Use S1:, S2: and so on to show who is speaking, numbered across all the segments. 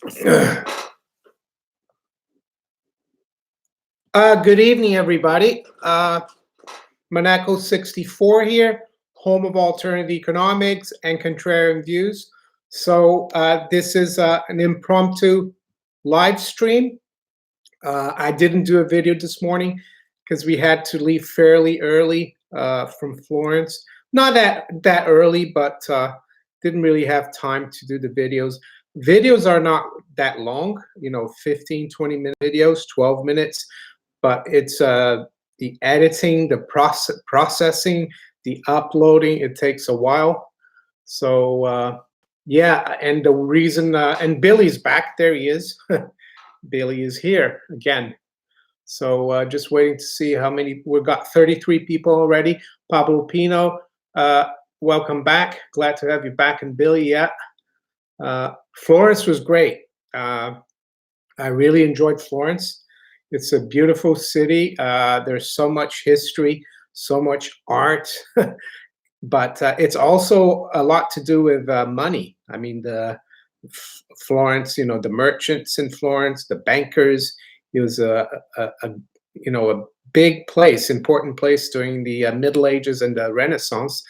S1: Good evening, everybody. Maneco 64 here, home of alternative economics and contrarian views. So this is an impromptu live stream. I didn't do a video this morning because we had to leave fairly early from Florence. Not that early, but didn't really have time to do the videos. Videos are not that long, 15, 20-minute videos, 12 minutes. But it's the editing, the processing, the uploading. It takes a while. So yeah, and the reason and Billy's back. There he is. Billy is here again. So just waiting to see how many. We've got 33 people already. Pablo Pino, welcome back. Glad to have you back. And Billy, yeah. Florence was great. I really enjoyed Florence. It's a beautiful city. There's so much history, so much art, but it's also a lot to do with money. I mean, the Florence, the merchants in Florence, the bankers. It was a big place, important place during the Middle Ages and the Renaissance,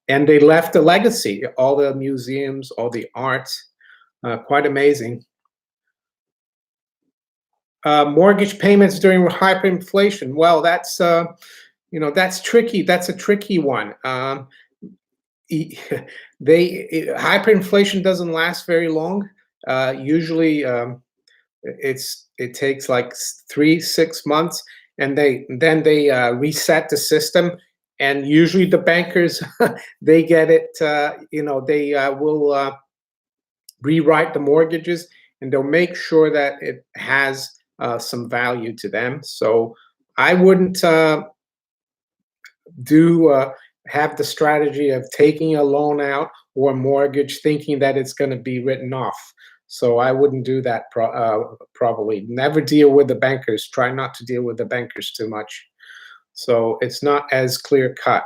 S1: and they left a legacy. All the museums, all the art, quite amazing. Mortgage payments during hyperinflation. Well, that's that's tricky. That's a tricky one. Hyperinflation doesn't last very long. Usually, it takes like 3-6 months, and then they reset the system. And usually, the bankers they get it. They will rewrite the mortgages, and they'll make sure that it has some value to them. So I wouldn't have the strategy of taking a loan out or a mortgage thinking that it's going to be written off. So I wouldn't do that probably. Never deal with the bankers. Try not to deal with the bankers too much. So it's not as clear cut.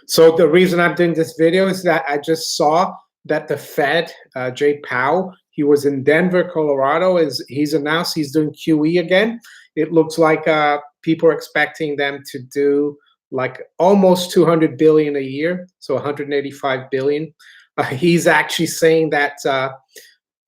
S1: So the reason I'm doing this video is that I just saw that the Fed, Jay Powell, he was in Denver, Colorado. He's announced he's doing QE again. It looks like people are expecting them to do like almost 200 billion a year, so 185 billion. He's actually saying that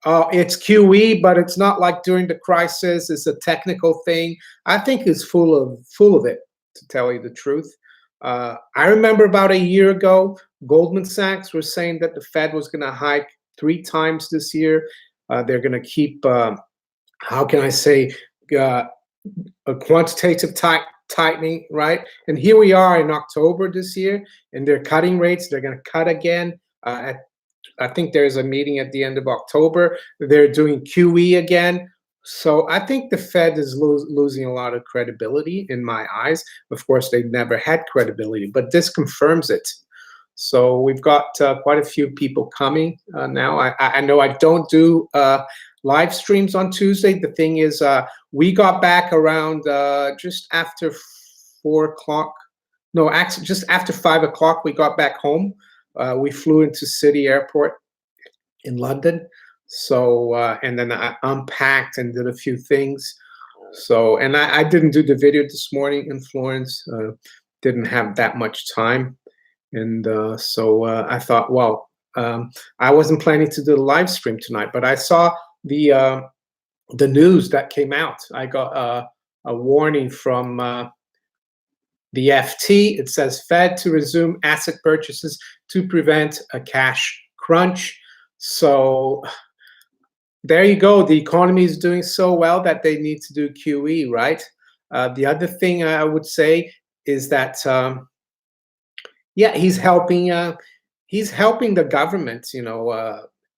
S1: it's QE, but it's not like during the crisis. It's a technical thing. I think he's full of it, to tell you the truth. I remember about a year ago, Goldman Sachs was saying that the Fed was going to hike 3 times this year. They're going to keep, how can I say, a quantitative tightening, right? And here we are in October this year, and they're cutting rates. They're going to cut again. I think there's a meeting at the end of October. They're doing QE again. So I think the Fed is losing a lot of credibility in my eyes. Of course, they've never had credibility, but this confirms it. So we've got quite a few people coming now. I know I don't do live streams on Tuesday. The thing is, we got back around just after 4 o'clock. No, actually, just after 5 o'clock, we got back home. We flew into City Airport in London. So, and then I unpacked and did a few things. So, and I didn't do the video this morning in Florence. Didn't have that much time. And so I thought, well, I wasn't planning to do the live stream tonight, but I saw the news that came out. I got a warning from the FT. It says Fed to resume asset purchases to prevent a cash crunch. So there you go. The economy is doing so well that they need to do QE, right? The other thing I would say is that yeah, he's helping the government,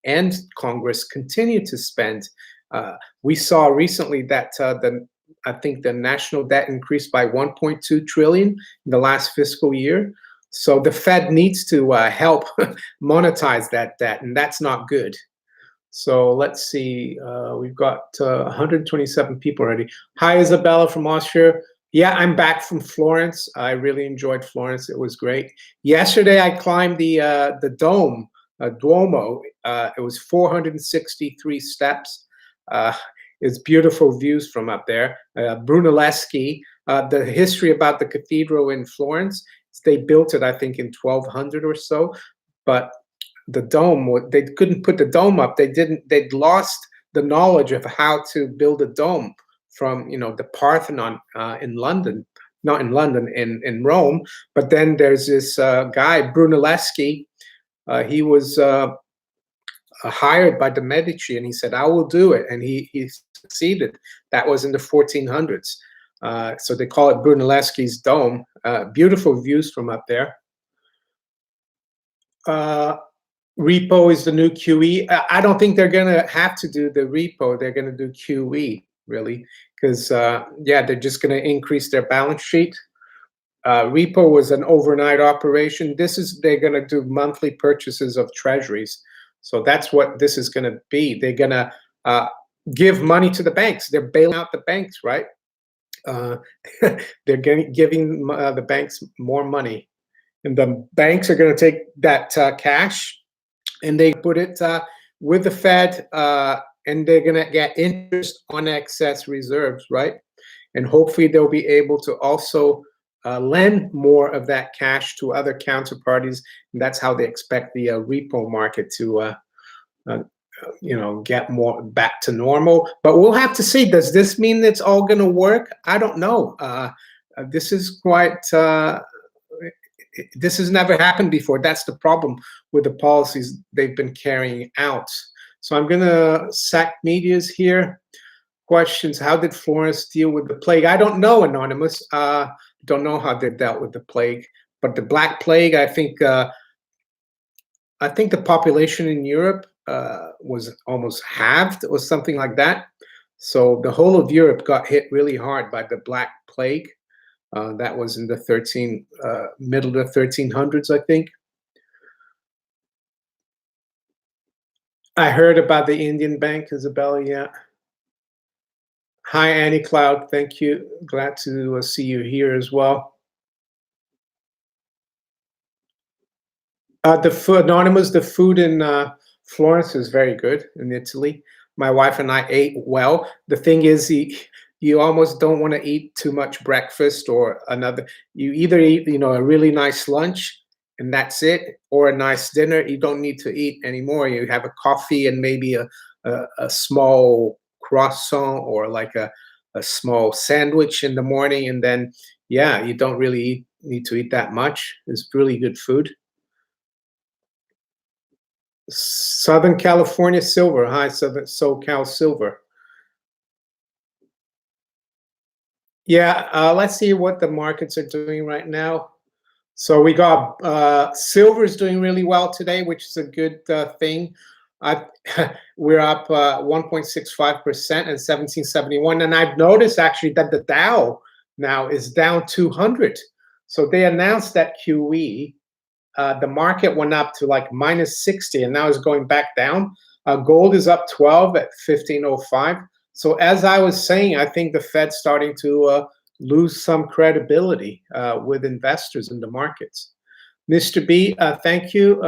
S1: and Congress continue to spend. We saw recently that I think the national debt increased by 1.2 trillion in the last fiscal year. So the Fed needs to help monetize that debt, and that's not good. So let's see. We've got 127 people already. Hi, Isabella from Austria. Yeah, I'm back from Florence. I really enjoyed Florence. It was great. Yesterday, I climbed the Duomo. It was 463 steps. It's beautiful views from up there. Brunelleschi, the history about the cathedral in Florence, they built it, I think, in 1200 or so, but the dome, they couldn't put the dome up. They'd lost the knowledge of how to build a dome from, the Parthenon in London, not in London, in Rome. But then there's this guy, Brunelleschi. He was hired by the Medici, and he said, "I will do it," and he succeeded. That was in the 1400s. So they call it Brunelleschi's dome. Beautiful views from up there. Repo is the new QE. I don't think they're gonna have to do the repo. They're gonna do QE, really, because yeah, they're just gonna increase their balance sheet. Repo was an overnight operation. They're gonna do monthly purchases of treasuries. So that's what this is gonna be. They're gonna give money to the banks. They're bailing out the banks, right? They're giving the banks more money, and the banks are going to take that cash and they put it with the Fed, and they're going to get interest on excess reserves, right? And hopefully they'll be able to also lend more of that cash to other counterparties, and that's how they expect the repo market to get more back to normal. But we'll have to see. Does this mean it's all going to work? I don't know. This is quite this has never happened before. That's the problem with the policies they've been carrying out. So I'm going to sack medias here. Questions: how did Florence deal with the plague? I don't know, Anonymous. Don't know how they dealt with the plague. But the Black Plague, I think the population in Europe was almost halved or something like that. So the whole of Europe got hit really hard by the Black Plague. That was in the middle of the 1300s, I think. I heard about the Indian Bank, Isabella, yeah. Hi, Annie Cloud, thank you. Glad to see you here as well. Anonymous, the food in Florence is very good in Italy. My wife and I ate well. The thing is, you almost don't want to eat too much breakfast or another. You either eat, a really nice lunch and that's it, or a nice dinner. You don't need to eat anymore. You have a coffee and maybe a small croissant or like a small sandwich in the morning, and then yeah, you don't really need to eat that much. It's really good food. Southern California Silver. Hi, Southern SoCal Silver. Yeah, let's see what the markets are doing right now. So we got silver is doing really well today, which is a good thing. We're up 1.65% at 1771, and I've noticed actually that the Dow now is down 200. So they announced that QE. The market went up to like minus 60, and now is going back down. Gold is up 12 at 1505. So as I was saying, I think the Fed's starting to lose some credibility with investors in the markets. Mr. B, thank you.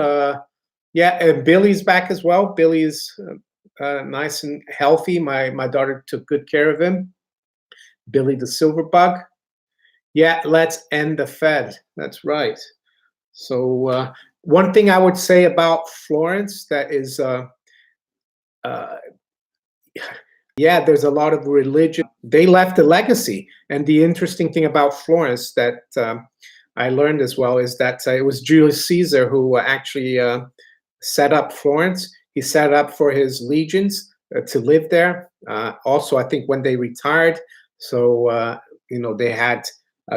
S1: Yeah, and Billy's back as well. Billy is nice and healthy. My daughter took good care of him. Billy the silver bug. Yeah, let's end the Fed. That's right. So one thing I would say about Florence that is, yeah, there's a lot of religion. They left a legacy. And the interesting thing about Florence that I learned as well is that it was Julius Caesar who actually set up Florence. He set up for his legions to live there. Also, I think when they retired, so they had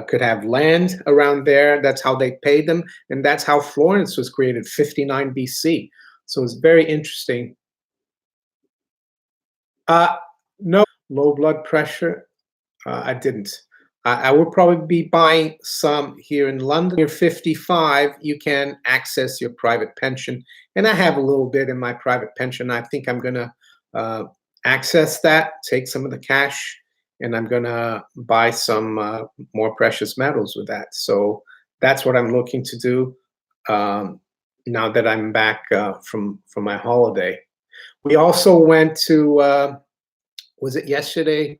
S1: could have land around there. That's how they paid them, and that's how Florence was created, 59 BC. So it's very interesting. No, low blood pressure. I didn't. I would probably be buying some here in London. You're 55, you can access your private pension. And I have a little bit in my private pension. I think I'm going to access that, take some of the cash, and I'm going to buy some more precious metals with that. So that's what I'm looking to do now that I'm back from my holiday. We also went to Was it yesterday?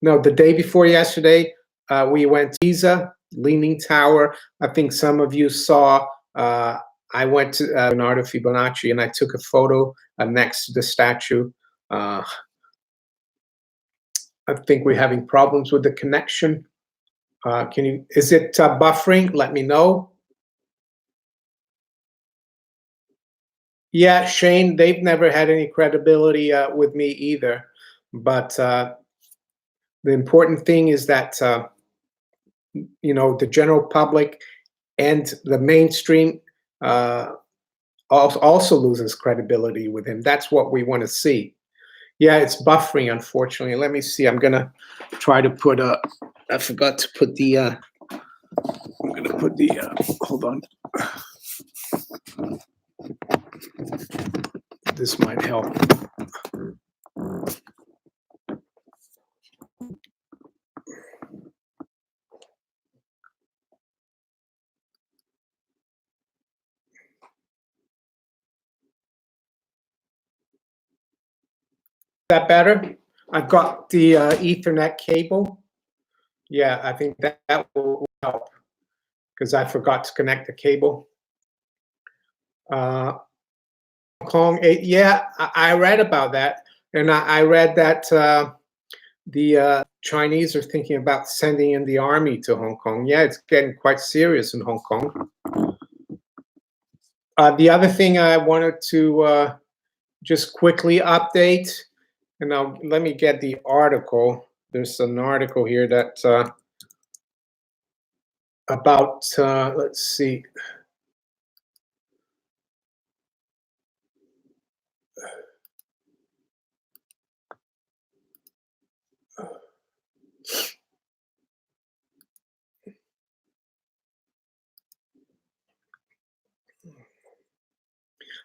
S1: No, the day before yesterday, we went to Pisa, Leaning Tower. I think some of you saw. I went to Bernardo Fibonacci and I took a photo next to the statue. I think we're having problems with the connection. Is it buffering? Let me know. Yeah, Shane, they've never had any credibility with me either. But the important thing is that, the general public and the mainstream also loses credibility with him. That's what we want to see. Yeah, it's buffering, unfortunately. Let me see. I'm going to try to put I forgot to put the, I'm going to put the, hold on. This might help. That better? I've got the Ethernet cable. Yeah, I think that will help because I forgot to connect the cable. Hong Kong, yeah, I read about that, and I read that the Chinese are thinking about sending in the army to Hong Kong. Yeah, it's getting quite serious in Hong Kong. The other thing I wanted to just quickly update, and now let me get the article. There's an article here that about, let's see.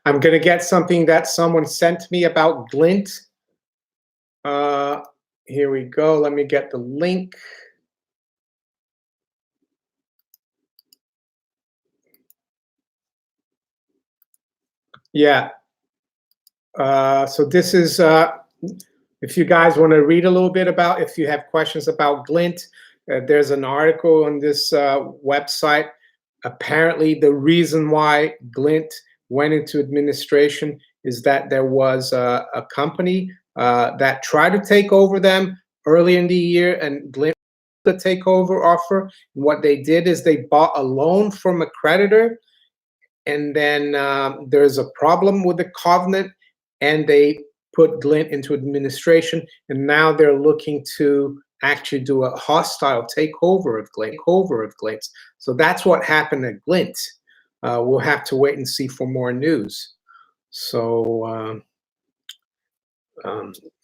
S1: I'm going to get something that someone sent me about Glint. Here we go. Let me get the link. Yeah. So this is, if you guys want to read a little bit about, if you have questions about Glint, there's an article on this website. Apparently, the reason why Glint went into administration is that there was a company that tried to take over them early in the year, and Glint the takeover offer. And what they did is they bought a loan from a creditor, and then there's a problem with the covenant, and they put Glint into administration, and now they're looking to actually do a hostile takeover of Glint. So that's what happened at Glint. We'll have to wait and see for more news. So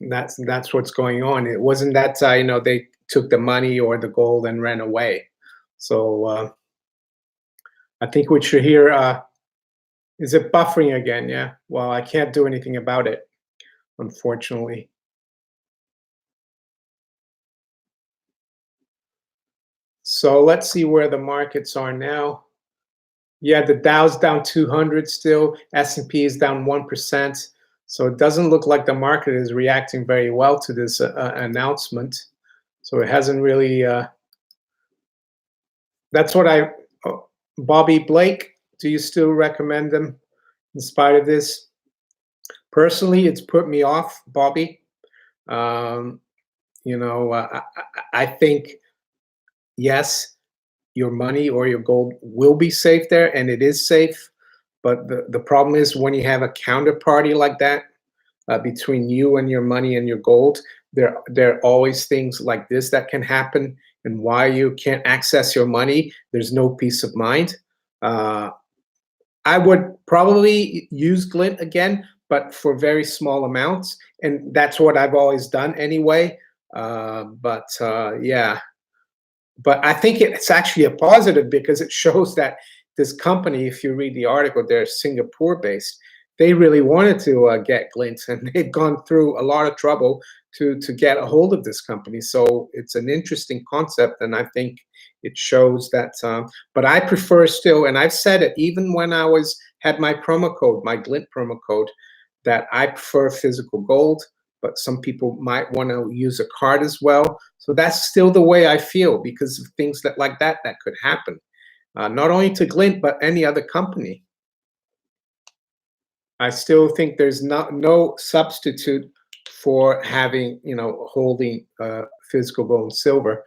S1: that's what's going on. It wasn't that they took the money or the gold and ran away. So I think we should hear. Is it buffering again? Yeah. Well, I can't do anything about it, unfortunately. So let's see where the markets are now. Yeah, the Dow's down 200 still. S&P is down 1%. So it doesn't look like the market is reacting very well to this announcement. So it hasn't really. That's what Bobby Blake, do you still recommend them in spite of this? Personally, it's put me off, Bobby. I think, yes, your money or your gold will be safe there, and it is safe. But the problem is when you have a counterparty like that between you and your money and your gold, there are always things like this that can happen. And why you can't access your money, there's no peace of mind. I would probably use Glint again, but for very small amounts. And that's what I've always done anyway. Yeah. But I think it's actually a positive because it shows that this company, if you read the article, they're Singapore-based. They really wanted to get Glint, and they've gone through a lot of trouble to get a hold of this company. So it's an interesting concept, and I think it shows that. But I prefer still, and I've said it even when I had my promo code, my Glint promo code, that I prefer physical gold. but some people might want to use a card as well. So that's still the way I feel because of things like that could happen, not only to Glint but any other company. I still think there's no substitute for having, holding physical gold and silver.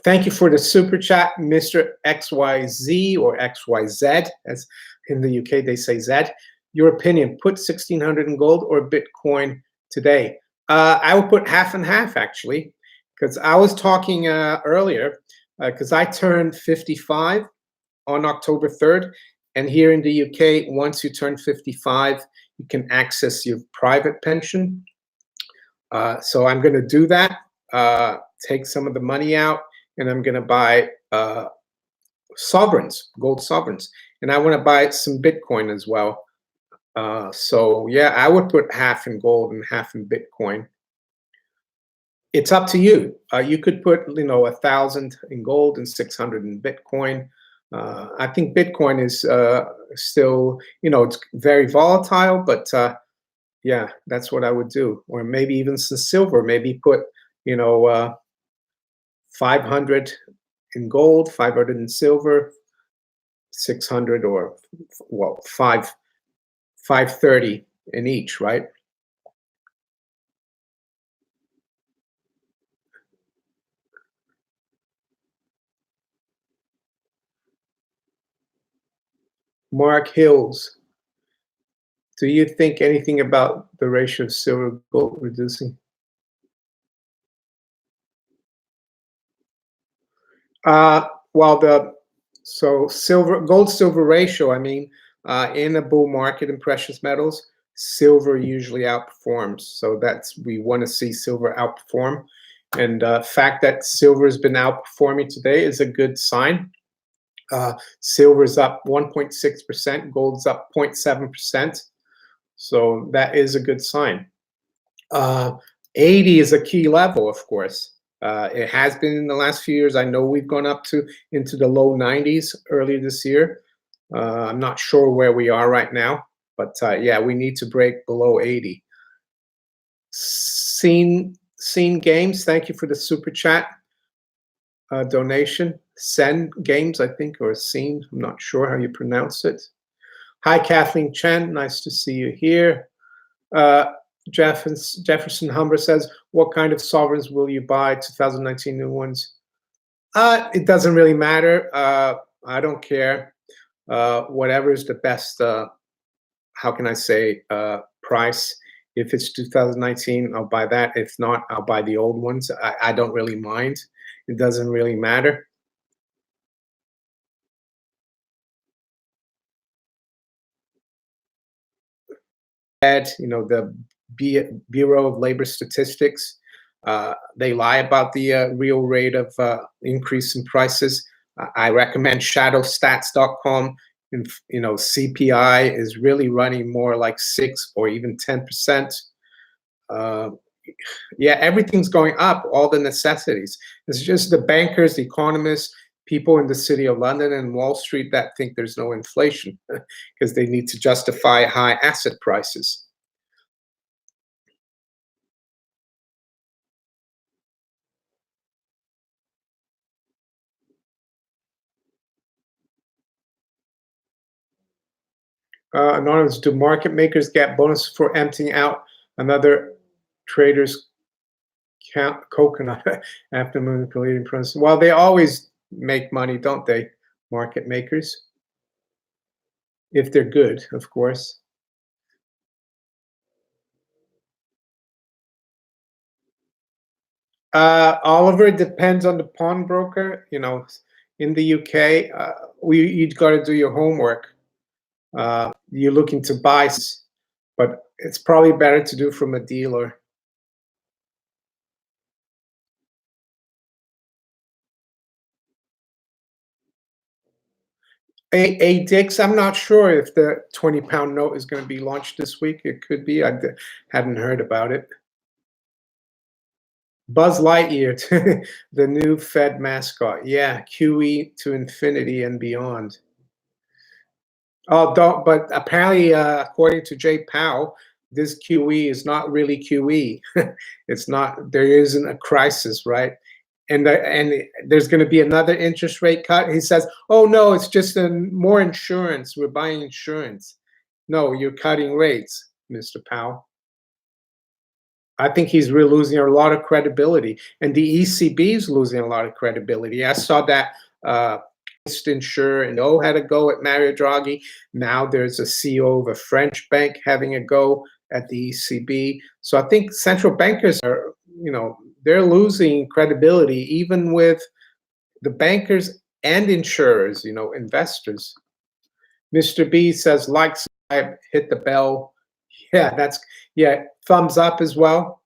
S1: Thank you for the super chat, Mr. XYZ or XYZ, as in the UK they say Z. Your opinion, put 1,600 in gold or Bitcoin today? I will put half and half, actually, because I was talking earlier, because I turned 55 on October 3rd. And here in the UK, once you turn 55, you can access your private pension. So I'm going to do that, take some of the money out, and I'm going to buy sovereigns, gold sovereigns. And I want to buy some Bitcoin as well. So yeah, I would put half in gold and half in Bitcoin. It's up to you. You could put, 1,000 in gold and 600 in Bitcoin. I think Bitcoin is still, it's very volatile, but yeah, that's what I would do. Or maybe even some silver. Maybe put, 500 in gold, 500 in silver, 600 or 530 in each, right? Mark Hills, do you think anything about the ratio of silver gold reducing? Well, gold silver ratio, I mean, in a bull market in precious metals, silver usually outperforms. So we want to see silver outperform. And fact that silver has been outperforming today is a good sign. Silver is up 1.6%, gold's up 0.7%. So that is a good sign. 80 is a key level, of course. It has been in the last few years. I know we've gone up into the low 90s earlier this year. I'm not sure where we are right now, but yeah, we need to break below 80. Scene Games, thank you for the super chat donation. Sen Games, I think, or Scene, I'm not sure how you pronounce it. Hi, Kathleen Chen, nice to see you here. Jefferson Humber says, what kind of sovereigns will you buy? 2019 new ones? It doesn't really matter. I don't care. Whatever is the best, how can I say, price. If it's 2019, I'll buy that. If not, I'll buy the old ones. I don't really mind. It doesn't really matter. The Bureau of Labor Statistics, they lie about the real rate of increase in prices. I recommend shadowstats.com. And, CPI is really running more like 6 or even 10%. Yeah, everything's going up, all the necessities. It's just the bankers, the economists, people in the city of London and Wall Street that think there's no inflation because they need to justify high asset prices. Anonymous, do market makers get bonuses for emptying out another trader's coconut after manipulating prices? Well, they always make money, don't they, market makers? If they're good, of course. Oliver, depends on the pawnbroker. In the UK, you've got to do your homework. You're looking to buy, but it's probably better to do from a dealer. Dix, I'm not sure if the 20-pound note is going to be launched this week. It could be. I hadn't heard about it. Buzz Lightyear, the new Fed mascot. Yeah, QE to infinity and beyond. Oh, don't. But apparently, according to Jay Powell, this QE is not really QE. It's not. There isn't a crisis, right? And there's going to be another interest rate cut. He says, "Oh no, it's just more insurance. We're buying insurance." No, you're cutting rates, Mr. Powell. I think he's really losing a lot of credibility, and the ECB is losing a lot of credibility. I saw that insurer and had a go at Mario Draghi. Now there's a CEO of a French bank having a go at the ECB. So I think central bankers are, they're losing credibility, even with the bankers and insurers, investors. Mr. B says, like, subscribe, hit the bell. Yeah, thumbs up as well.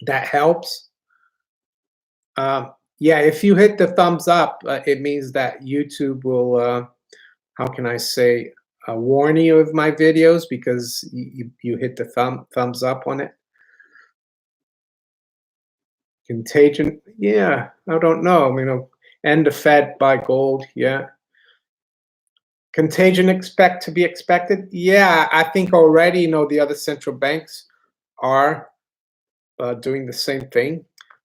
S1: That helps. Yeah, if you hit the thumbs up, it means that YouTube will, how can I say, warn you of my videos because you hit the thumbs up on it. Contagion, yeah, I don't know. And the Fed buy gold, yeah. Contagion to be expected? Yeah, I think already, the other central banks are doing the same thing.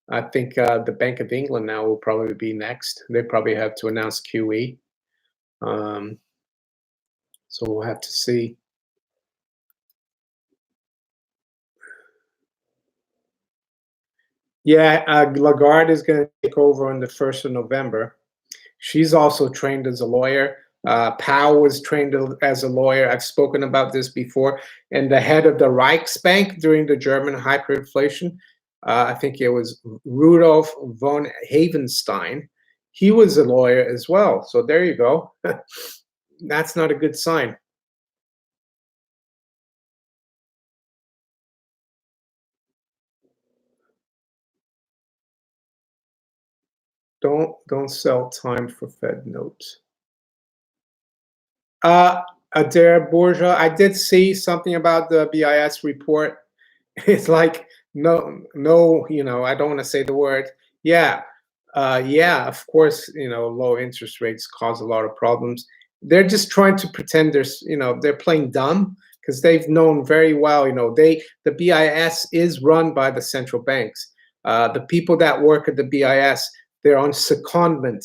S1: I think the Bank of England now will probably be next. They probably have to announce QE. So we'll have to see. Yeah, Lagarde is going to take over on the 1st of November. She's also trained as a lawyer. Powell was trained as a lawyer. I've spoken about this before. And the head of the Reichsbank during the German hyperinflation, I think it was Rudolf von Havenstein. He was a lawyer as well. So there you go. That's not a good sign. Don't sell time for Fed notes. Adair Bourgeois, I did see something about the BIS report. It's like no, I don't want to say the word. Yeah, of course, low interest rates cause a lot of problems. They're just trying to pretend they're playing dumb because they've known very well, the BIS is run by the central banks. The people that work at the BIS, they're on secondment,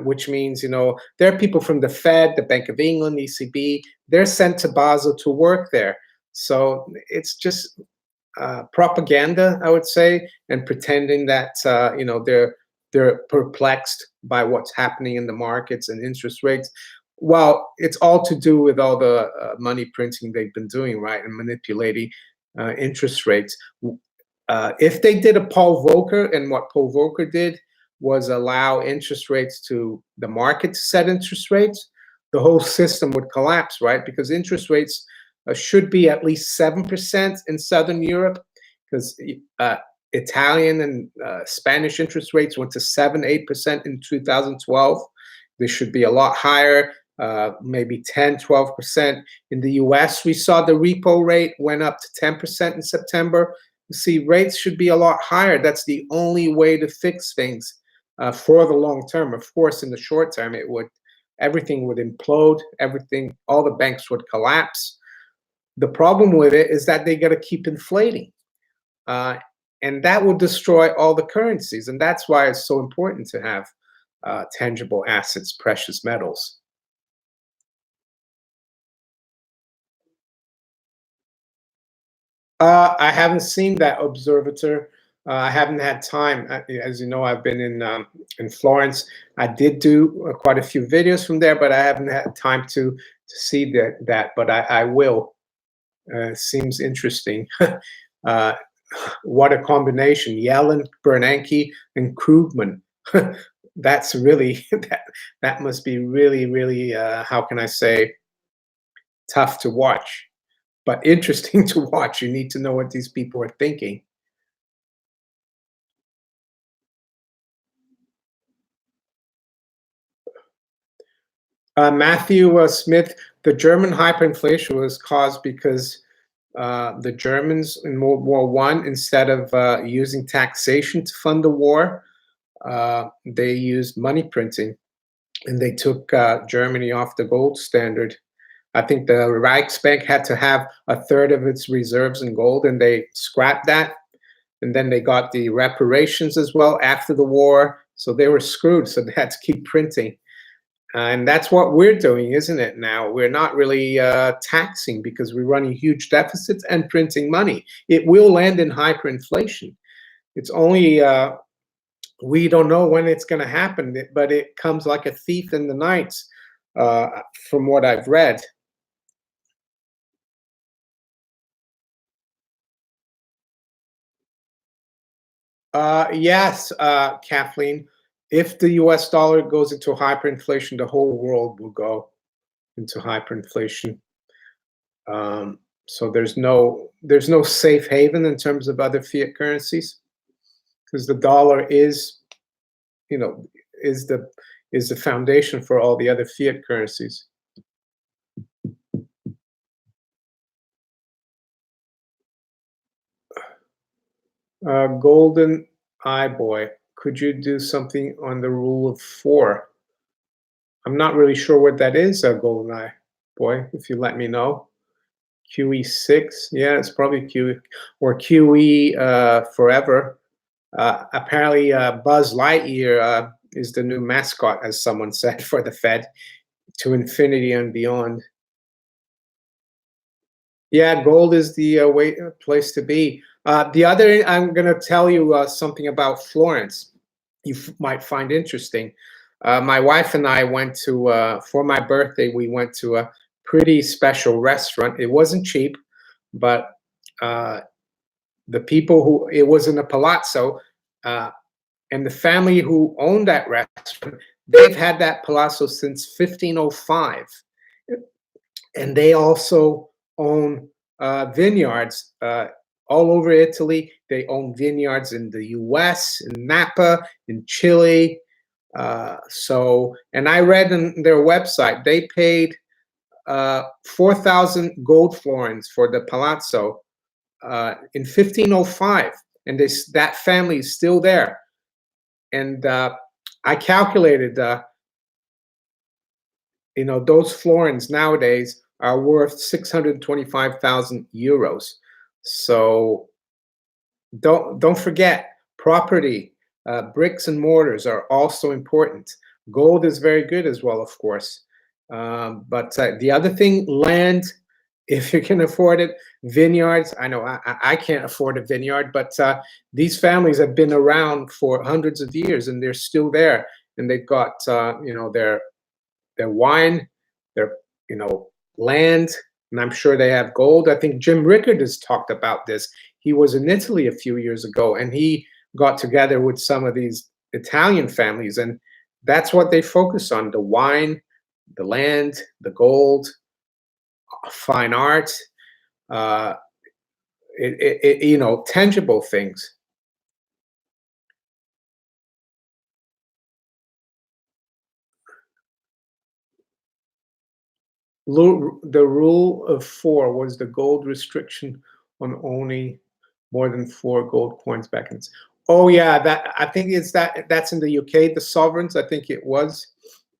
S1: which means, there are people from the Fed, the Bank of England, ECB, they're sent to Basel to work there. So it's just propaganda, I would say, and pretending that they're perplexed by what's happening in the markets and interest rates. Well, it's all to do with all the money printing they've been doing, right, and manipulating interest rates. If they did a Paul Volcker, and what Paul Volcker did was allow interest rates to the market to set interest rates, the whole system would collapse, right? Because interest rates should be at least 7% in Southern Europe, because Italian and Spanish interest rates went to 7-8% in 2012. They should be a lot higher, maybe 10-12%. In the US, we saw the repo rate went up to 10% in September. You see, rates should be a lot higher. That's the only way to fix things for the long term. Of course, in the short term, everything would implode. All the banks would collapse. The problem with it is that they got to keep inflating, and that will destroy all the currencies. And that's why it's so important to have tangible assets, precious metals. I haven't seen that observator. I haven't had time. As you know, I've been in Florence. I did do quite a few videos from there, but I haven't had time to see that. But I will. Seems interesting. What a combination: Yellen, Bernanke, and Krugman. That's really that must be really, really. How can I say? Tough to watch, but interesting to watch. You need to know what these people are thinking. Matthew Smith, the German hyperinflation was caused because the Germans in World War I, instead of using taxation to fund the war, they used money printing, and they took Germany off the gold standard. I think the Reichsbank had to have a third of its reserves in gold, and they scrapped that. And then they got the reparations as well after the war. So they were screwed. So they had to keep printing. And that's what we're doing, isn't it? Now we're not really taxing because we're running huge deficits and printing money. It will land in hyperinflation. It's only we don't know when it's going to happen, but it comes like a thief in the night, from what I've read. Yes, Kathleen. If the U.S. dollar goes into hyperinflation, the whole world will go into hyperinflation. So there's no safe haven in terms of other fiat currencies, because the dollar is, you know, is the foundation for all the other fiat currencies. Golden Eye Boy, could you do something on the rule of 4? I'm not really sure what that is, Golden Eye Boy. If you let me know. QE6, yeah, it's probably QE or QE forever. Apparently, Buzz Lightyear is the new mascot, as someone said, for the Fed, to infinity and beyond. Yeah, gold is the place to be. The other, I'm going to tell you something about Florence. You might find interesting. My wife and I went to, for my birthday, we went to a pretty special restaurant. It wasn't cheap, but the people who, it was in a palazzo, and the family who owned that restaurant, they've had that palazzo since 1505. And they also own vineyards all over Italy. They own vineyards in the US, in Napa, in Chile. And I read on their website, they paid 4,000 gold florins for the palazzo in 1505. And that family is still there. And I calculated, those florins nowadays are worth 625,000 euros. So don't forget, property, bricks and mortars are also important. Gold is very good as well, of course. But the other thing, land, if you can afford it. Vineyards, I know I can't afford a vineyard, but these families have been around for hundreds of years, and they're still there. And they've got their wine, their land, and I'm sure they have gold. I think Jim Rickard has talked about this. He was in Italy a few years ago, and he got together with some of these Italian families, and that's what they focus on: the wine, the land, the gold, fine art, tangible things. The rule of 4 was the gold restriction on only more than 4 gold coins back in. Oh yeah, that I think that's in the UK. The sovereigns, I think it was.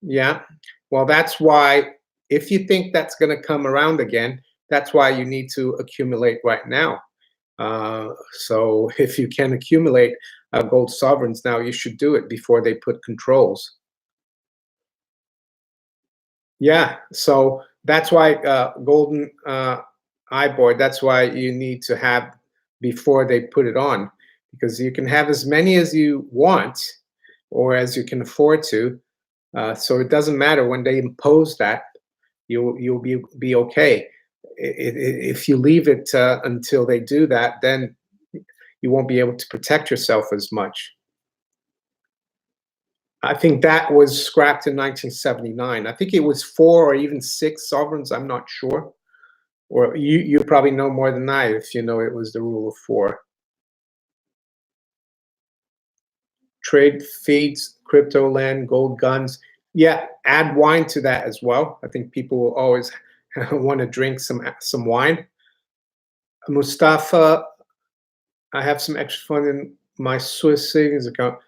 S1: Yeah. Well, that's why, if you think that's going to come around again, that's why you need to accumulate right now. So if you can accumulate gold sovereigns now, you should do it before they put controls. Yeah, so that's why golden eye boy. That's why you need to have before they put it on, because you can have as many as you want or as you can afford to. So it doesn't matter when they impose that. You'll be okay. If you leave it until they do that, then you won't be able to protect yourself as much. I think that was scrapped in 1979. I think it was 4 or even 6 sovereigns. I'm not sure. Or you probably know more than I if you know it was the rule of 4. Trade feeds, crypto land, gold guns. Yeah, add wine to that as well. I think people will always want to drink some wine. Mustafa, I have some extra fund in my Swiss savings account.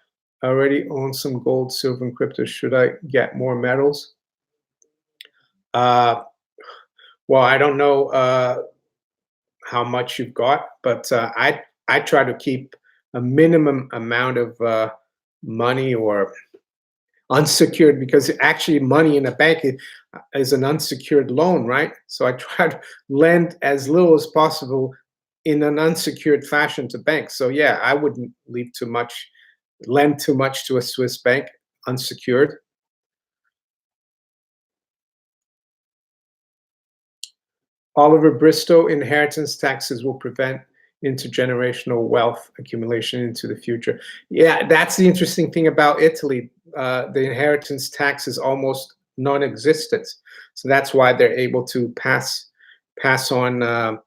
S1: I already own some gold, silver, and crypto. Should I get more metals? Uh, Well, I don't know how much you've got, but I try to keep a minimum amount of money or unsecured, because actually money in a bank is an unsecured loan, right? So I try to lend as little as possible in an unsecured fashion to banks. So yeah, I wouldn't leave too much, lend too much to a Swiss bank unsecured. Oliver Bristow, inheritance taxes will prevent intergenerational wealth accumulation into the future. Yeah, that's the interesting thing about Italy. The inheritance tax is almost non-existent, so that's why they're able to pass on,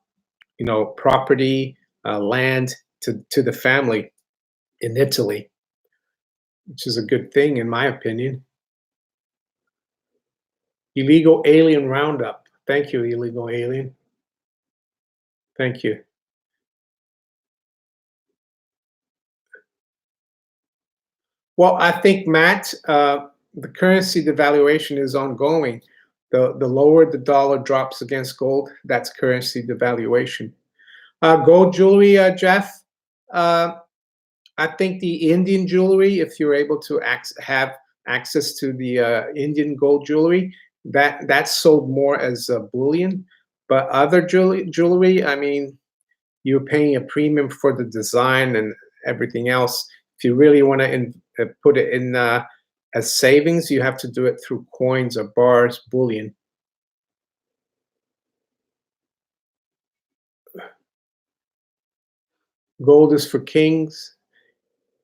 S1: property, land to the family in Italy, which is a good thing in my opinion. Illegal alien roundup. Thank you, illegal alien. Thank you. Well, I think, Matt, the currency devaluation is ongoing. The lower the dollar drops against gold, that's currency devaluation. Gold jewelry, Jeff. Uh, I think the Indian jewelry, if you're able to have access to the Indian gold jewelry, that's sold more as bullion. But other jewelry, I mean, you're paying a premium for the design and everything else. If you really want to put it in as savings, you have to do it through coins or bars, bullion. Gold is for kings.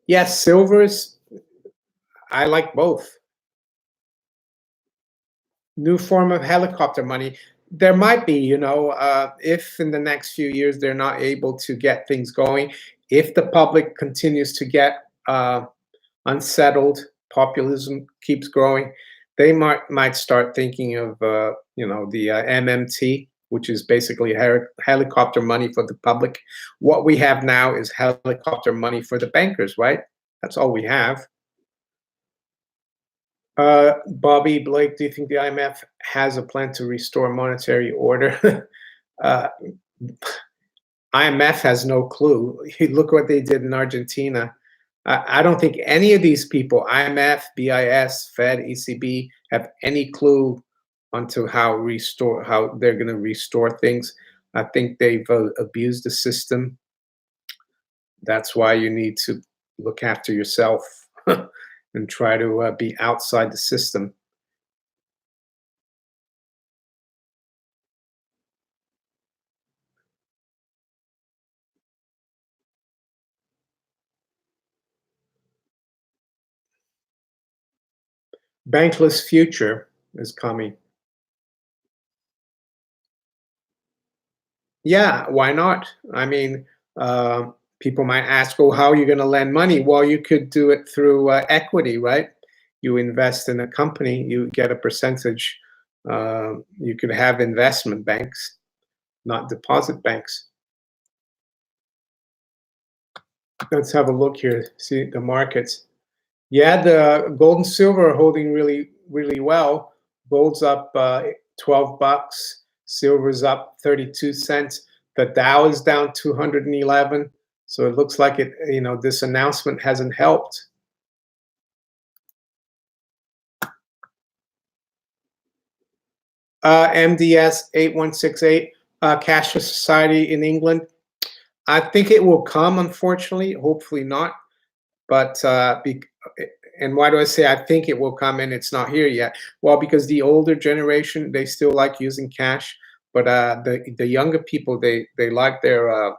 S1: Yes, silver is. I like both. New form of helicopter money. There might be, if in the next few years they're not able to get things going, if the public continues to get unsettled, populism keeps growing, they might start thinking of the MMT, which is basically helicopter money for the public. What we have now is helicopter money for the bankers, right? That's all we have. Bobby Blake, do you think the IMF has a plan to restore monetary order? uh, IMF has no clue. Look what they did in Argentina. I don't think any of these people, IMF, BIS, Fed, ECB, have any clue onto how they're going to restore things. I think they've abused the system. That's why you need to look after yourself and try to be outside the system. Bankless future is coming. Yeah, why not? I mean, people might ask, "Oh, how are you going to lend money?" Well, you could do it through equity, right? You invest in a company, you get a percentage. You could have investment banks, not deposit banks. Let's have a look here. See the markets. Yeah, the gold and silver are holding really, really well. Gold's up 12 bucks. Silver's up 32 cents. The Dow is down 211. So it looks like this announcement hasn't helped. MDS 8168, Cashless Society in England. I think it will come, unfortunately. Hopefully not. But and why do I say I think it will come and it's not here yet? Well, because the older generation, they still like using cash, but the younger people, they like their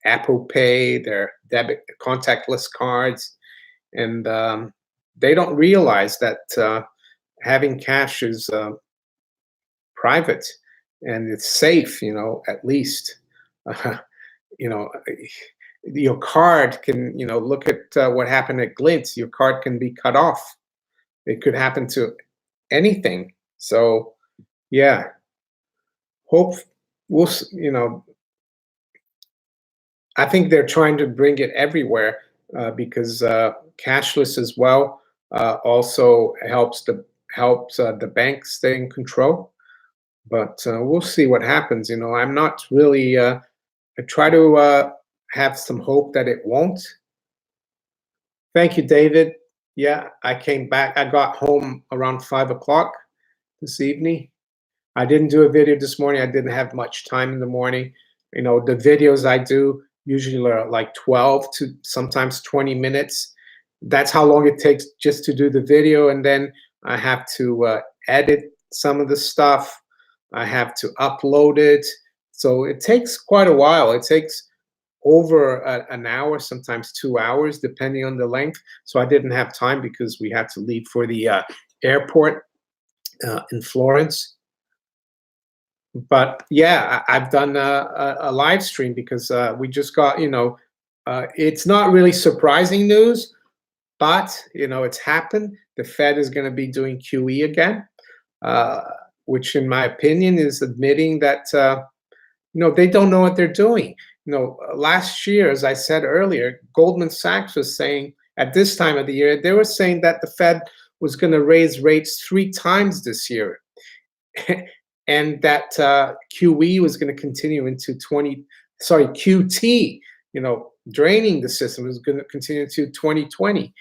S1: Apple Pay, their debit contactless cards, and they don't realize that having cash is private and it's safe. At least. You know, your card can, look at what happened at Glint. Your card can be cut off. It could happen to anything. So, yeah, hope I think they're trying to bring it everywhere because cashless as well also helps the bank stay in control. But we'll see what happens. I'm not really. I try to have some hope that it won't. Thank you, David. Yeah, I came back. I got home around 5 o'clock this evening. I didn't do a video this morning. I didn't have much time in the morning. The videos I do usually are like 12 to sometimes 20 minutes. That's how long it takes just to do the video. And then I have to edit some of the stuff. I have to upload it. So it takes quite a while. It takes over an hour, sometimes 2 hours, depending on the length. So I didn't have time because we had to leave for the airport in Florence. But yeah, I've done a live stream because we just got, it's not really surprising news, but it's happened. The Fed is going to be doing QE again, uh, which, in my opinion, is admitting that they don't know what they're doing. Last year, as I said earlier, Goldman Sachs was saying at this time of the year, they were saying that the Fed was going to raise rates 3 times this year. And that QE was going to continue into QT, draining the system was going to continue to 2020.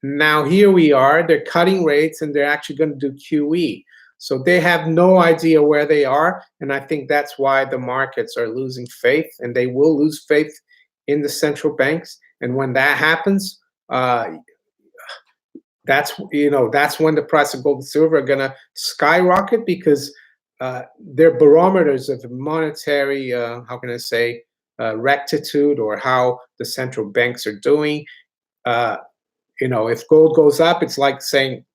S1: Now here we are, they're cutting rates and they're actually going to do QE. So they have no idea where they are. And I think that's why the markets are losing faith, and they will lose faith in the central banks. And when that happens, that's when the price of gold and silver are going to skyrocket, because they're barometers of monetary, how can I say, rectitude, or how the central banks are doing. If gold goes up, it's like saying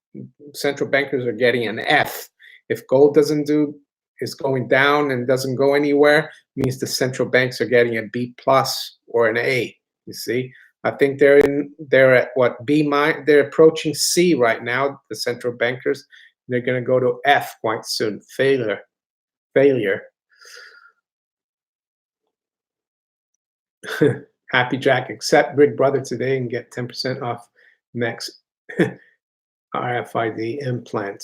S1: central bankers are getting an F. If gold is going down and doesn't go anywhere, means the central banks are getting a B plus or an A. You see, I think they're at what, B minus. They're approaching C right now, the central bankers. They're going to go to F quite soon. Failure. Happy Jack, accept Big Brother today and get 10% off next RFID implant.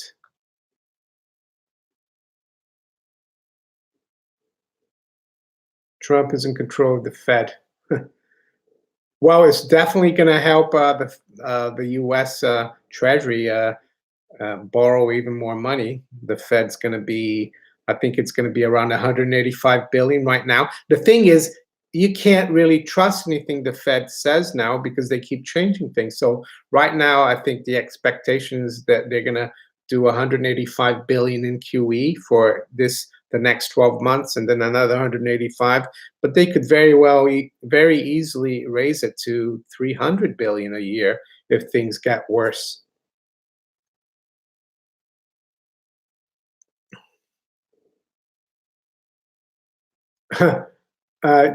S1: Trump is in control of the Fed. Well, it's definitely going to help the U.S. Treasury borrow even more money. The Fed's going to be, I think it's going to be around 185 billion right now. The thing is, you can't really trust anything the Fed says now, because they keep changing things. So right now, I think the expectation is that they're going to do 185 billion in QE for the next 12 months, and then another 185. But they could very easily raise it to 300 billion a year if things get worse.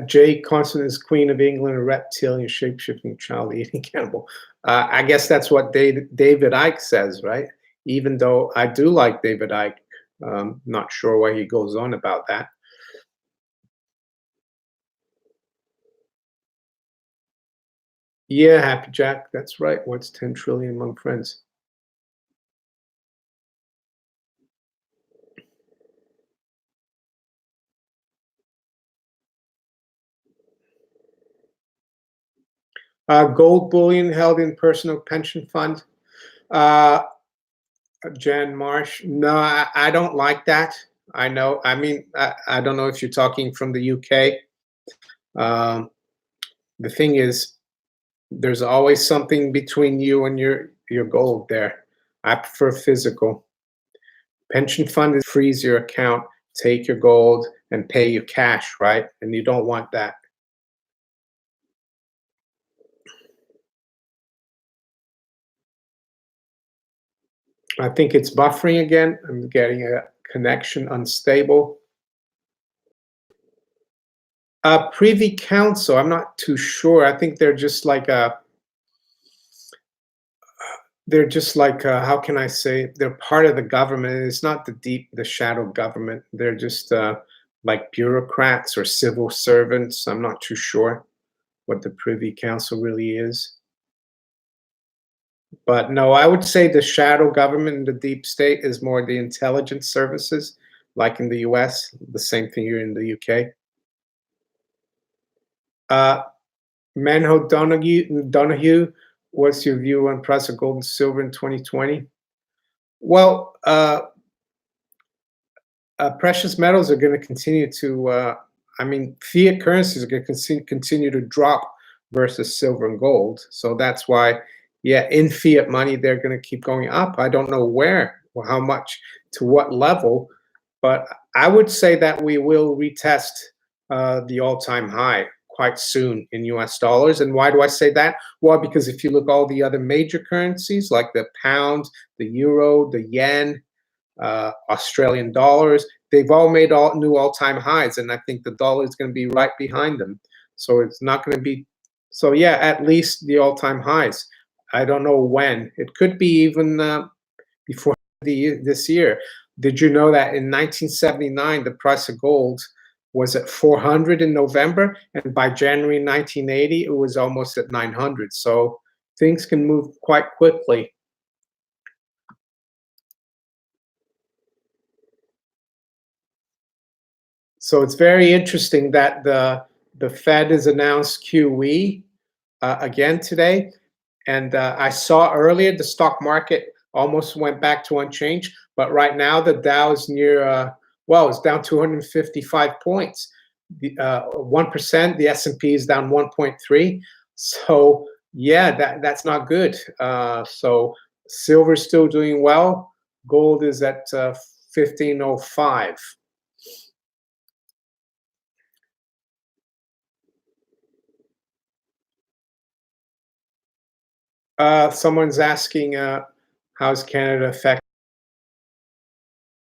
S1: Jay Constant is Queen of England, a reptilian, shape-shifting, child-eating cannibal. I guess that's what David Icke says, right? Even though I do like David Icke, not sure why he goes on about that. Yeah, Happy Jack, that's right. What's 10 trillion among friends? Gold bullion held in personal pension fund. Jan Marsh. No, I don't like that. I know. I mean, I don't know if you're talking from the UK. The thing is, there's always something between you and your gold there. I prefer physical. Pension fund is freeze your account, take your gold, and pay you cash, right? And you don't want that. I think it's buffering again. I'm getting a connection unstable. Privy Council, I'm not too sure. I think they're just like how can I say, they're part of the government. It's not the shadow government. They're just like bureaucrats or civil servants. I'm not too sure what the Privy Council really is. But no, I would say the shadow government and the deep state is more the intelligence services. like in the US. The same thing here in the UK. Manho Donahue, what's your view on price of gold and silver in 2020? Well, precious metals are going to continue to, I mean, fiat currencies are going to continue to drop versus silver and gold. So that's why, yeah, in fiat money, they're going to keep going up. I don't know where or how much, to what level, but I would say that we will retest the all-time high quite soon in US dollars. And why do I say that? Well, because if you look all the other major currencies like the pound, the euro, the yen, Australian dollars, they've all made new all-time highs, and I think the dollar is going to be right behind them. So it's not going to be, so yeah, at least the all-time highs. I don't know when. It could be even before this year. Did you know that in 1979 the price of gold was at 400 in November, and by January 1980 it was almost at 900? So things can move quite quickly. So it's very interesting that the Fed has announced QE again today, and I saw earlier the stock market almost went back to unchanged, but right now the Dow is near well, it's down 255 points. The 1%, the S&P is down 1.3. So yeah, that's not good. So silver's still doing well. Gold is at 1505. Someone's asking, how's Canada affected?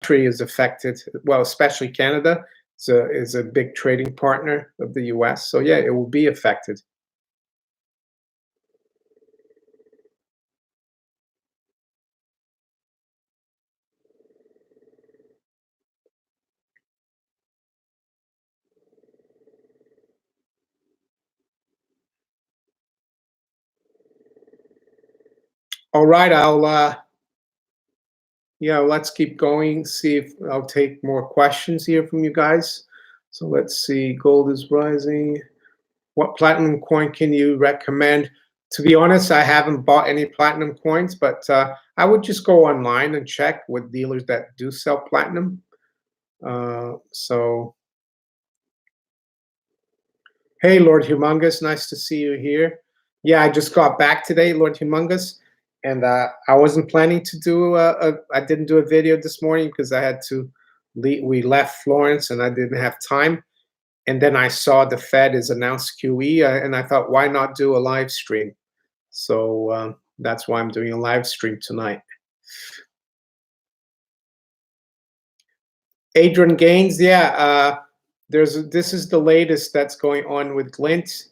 S1: Is affected. Well, especially Canada is a big trading partner of the U.S. So yeah, it will be affected. All right, yeah, let's keep going. See if I'll take more questions here from you guys. So let's see. Gold is rising. What platinum coin can you recommend? To be honest, I haven't bought any platinum coins, but I would just go online and check with dealers that do sell platinum. So, hey, Lord Humongous, nice to see you here. Yeah, I just got back today, Lord Humongous, and I wasn't planning to do I didn't do a video this morning because I had to leave. We left Florence and I didn't have time. And then I saw the Fed has announced QE, and I thought, why not do a live stream? So that's why I'm doing a live stream tonight. Adrian Gaines, yeah, this is the latest that's going on with Glint.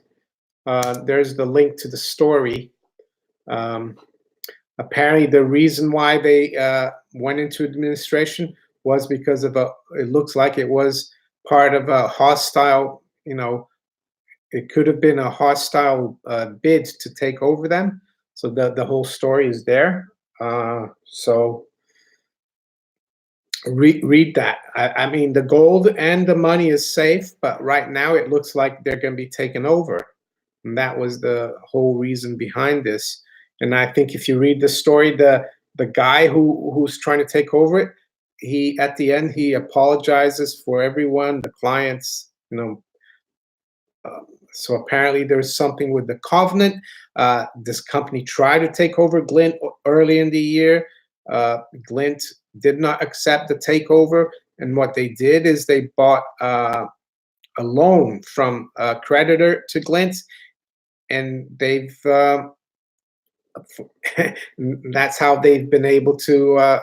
S1: There's the link to the story. Apparently, the reason why they went into administration was because of it looks like it was part of a hostile, it could have been a hostile bid to take over them. So the whole story is there. So read that. I mean, the gold and the money is safe, but right now it looks like they're going to be taken over. And that was the whole reason behind this. And I think if you read the story, the guy who's trying to take over it, he at the end he apologizes for everyone, the clients, so apparently there's something with the covenant. This company tried to take over Glint early in the year. Glint did not accept the takeover, and what they did is they bought a loan from a creditor to Glint, and they've that's how they've been able to.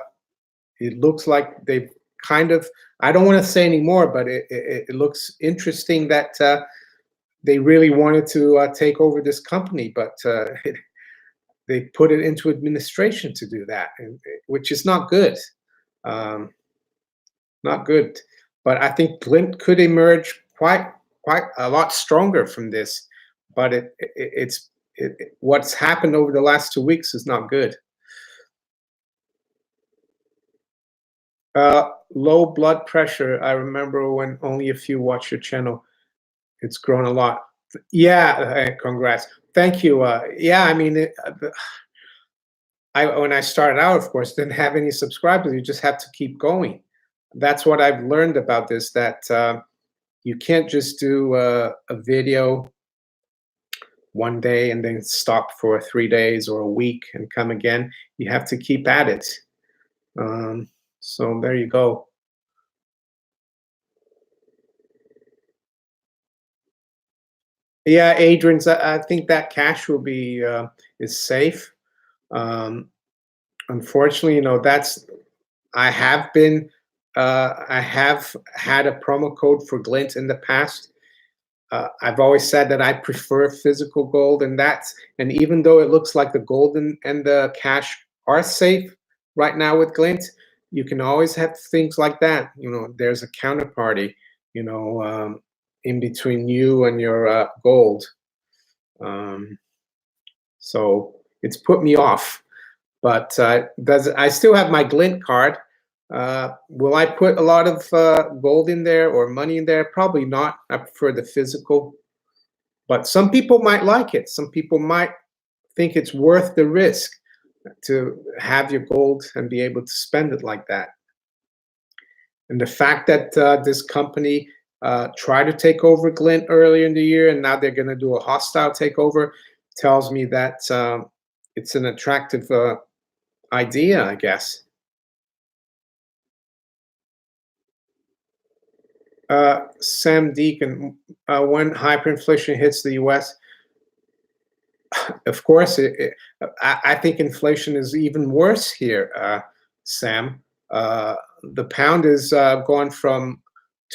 S1: It looks like they've kind of. I don't want to say anymore, but it looks interesting that they really wanted to take over this company, but they put it into administration to do that, which is not good. Not good. But I think Glint could emerge quite a lot stronger from this. But what's happened over the last 2 weeks is not good. Low blood pressure. I remember when only a few watch your channel. It's grown a lot. Yeah, congrats. Thank you. Yeah, I mean, when I started out, of course, didn't have any subscribers. You just have to keep going. That's what I've learned about this. That you can't just do a video one day and then stop for 3 days or a week and come again. You have to keep at it. So there you go. Yeah, Adrian's. I think that cash will be is safe. Um, Unfortunately, that's I have had a promo code for Glint in the past. I've always said that I prefer physical gold, and even though it looks like the gold and the cash are safe right now with Glint, you can always have things like that. There's a counterparty, in between you and your gold. Um, so it's put me off. But I still have my Glint card. Will I put a lot of gold in there or money in there? Probably not. I prefer the physical. But some people might like it. Some people might think it's worth the risk to have your gold and be able to spend it like that. And the fact that this company tried to take over Glint earlier in the year and now they're going to do a hostile takeover tells me that it's an attractive idea, I guess. Sam Deacon, when hyperinflation hits the U.S., of course, I think inflation is even worse here, Sam. The pound is gone from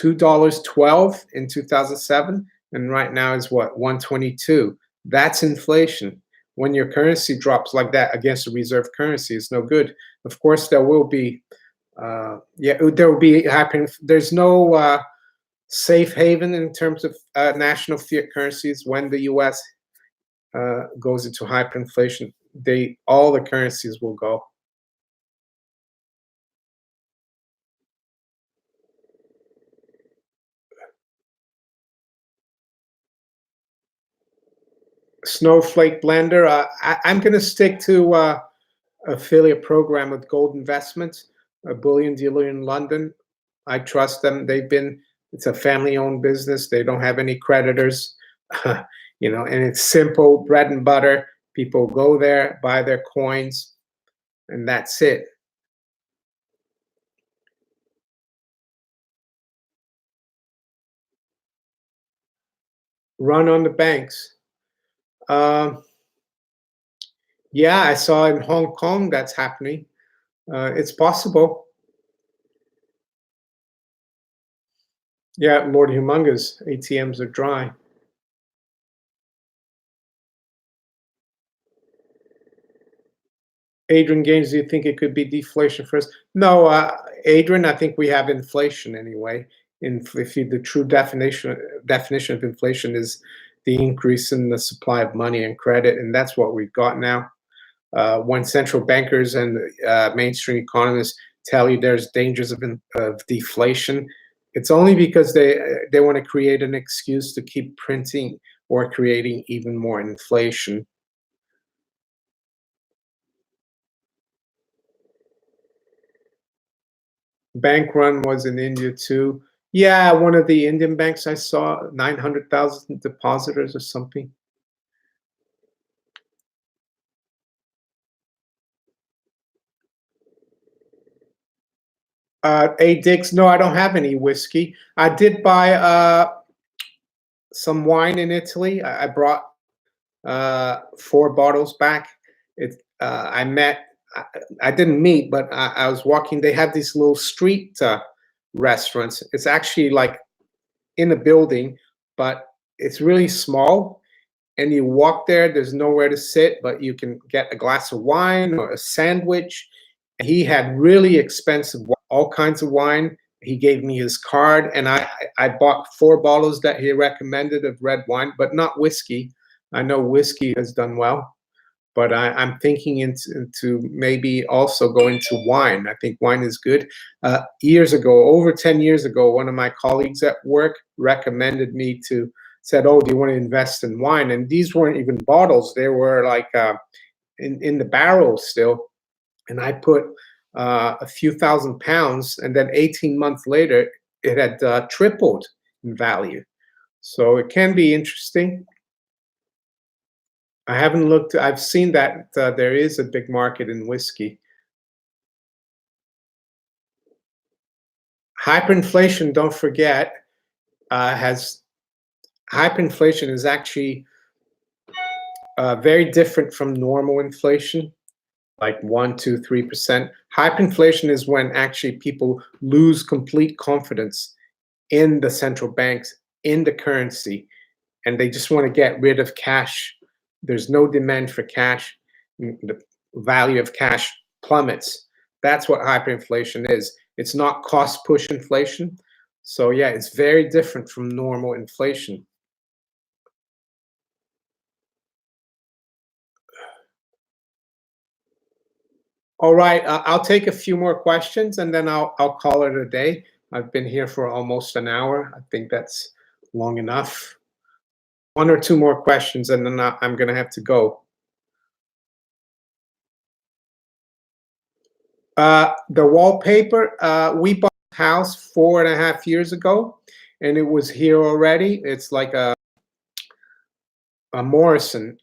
S1: $2.12 in 2007, and right now is what, 122. That's inflation. When your currency drops like that against a reserve currency, it's no good. Of course, there will be, there will be happening. There's no safe haven in terms of national fiat currencies when the U.S. Goes into hyperinflation. All the currencies will go. Snowflake Blender. I'm going to stick to affiliate program with Gold Investments, a bullion dealer in London. I trust them. It's a family-owned business. They don't have any creditors, and it's simple bread and butter. People go there, buy their coins, and that's it. Run on the banks. Yeah, I saw in Hong Kong that's happening. It's possible. Yeah, Lord Humongous, ATMs are dry. Adrian Gaines, do you think it could be deflation first? No, Adrian, I think we have inflation anyway. The true definition of inflation is the increase in the supply of money and credit, and that's what we've got now. When central bankers and mainstream economists tell you there's dangers of deflation, it's only because they want to create an excuse to keep printing or creating even more inflation. Bank run was in India too. Yeah, one of the Indian banks I saw 900,000 depositors or something. Dix, no, I don't have any whiskey. I did buy some wine in Italy. I brought 4 bottles back. I didn't meet, but I was walking. They have these little street restaurants. It's actually like in a building, but it's really small. And you walk there, there's nowhere to sit, but you can get a glass of wine or a sandwich. He had really expensive, all kinds of wine. He gave me his card, and I bought 4 bottles that he recommended of red wine, but not whiskey. I know whiskey has done well. but I'm thinking into maybe also go into wine. I think wine is good. Years ago, over 10 years ago, one of my colleagues at work recommended me to, said, "Oh, do you want to invest in wine?" And these weren't even bottles; they were like in the barrels still. And I put a few £1,000, and then 18 months later, it had tripled in value. So it can be interesting. I haven't looked. I've seen that there is a big market in whiskey. Hyperinflation, don't forget, has hyperinflation is actually very different from normal inflation, like 1, 2, 3%. Hyperinflation is when actually people lose complete confidence in the central banks, in the currency, and they just want to get rid of cash. There's no demand for cash. The value of cash plummets. That's what hyperinflation is. It's not cost push inflation. So yeah, it's very different from normal inflation. All right, I'll take a few more questions and then I'll call it a day. I've been here for almost an hour. I think that's long enough. One or two more questions and then I'm going to have to go. The wallpaper, we bought a house 4.5 years ago, and it was here already. It's like a Morrison.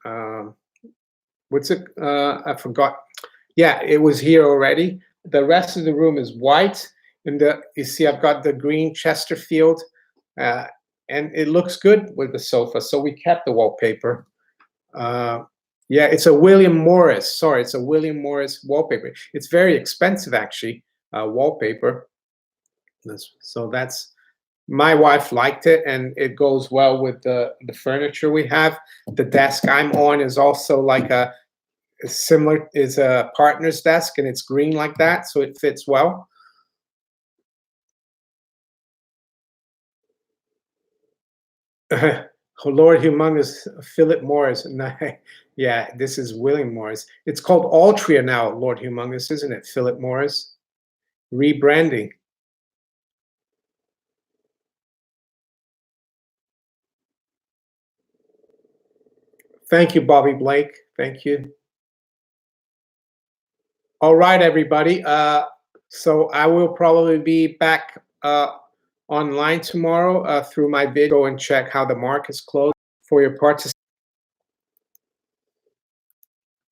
S1: What's it? I forgot. Yeah, it was here already. The rest of the room is white, and you see I've got the green Chesterfield, and it looks good with the sofa. So we kept the wallpaper. Yeah, it's a William Morris. Sorry, it's a William Morris wallpaper. It's very expensive, actually, wallpaper. So that's, my wife liked it, and it goes well with the furniture we have. The desk I'm on is also like a similar, is a partner's desk, and it's green like that, so it fits well. Lord Humongous, Philip Morris. Yeah, this is William Morris. It's called Altria now, Lord Humongous, isn't it? Philip Morris. Rebranding. Thank you, Bobby Blake. Thank you. All right, everybody. So I will probably be back online tomorrow through my video and check how the market's closed. For your participation.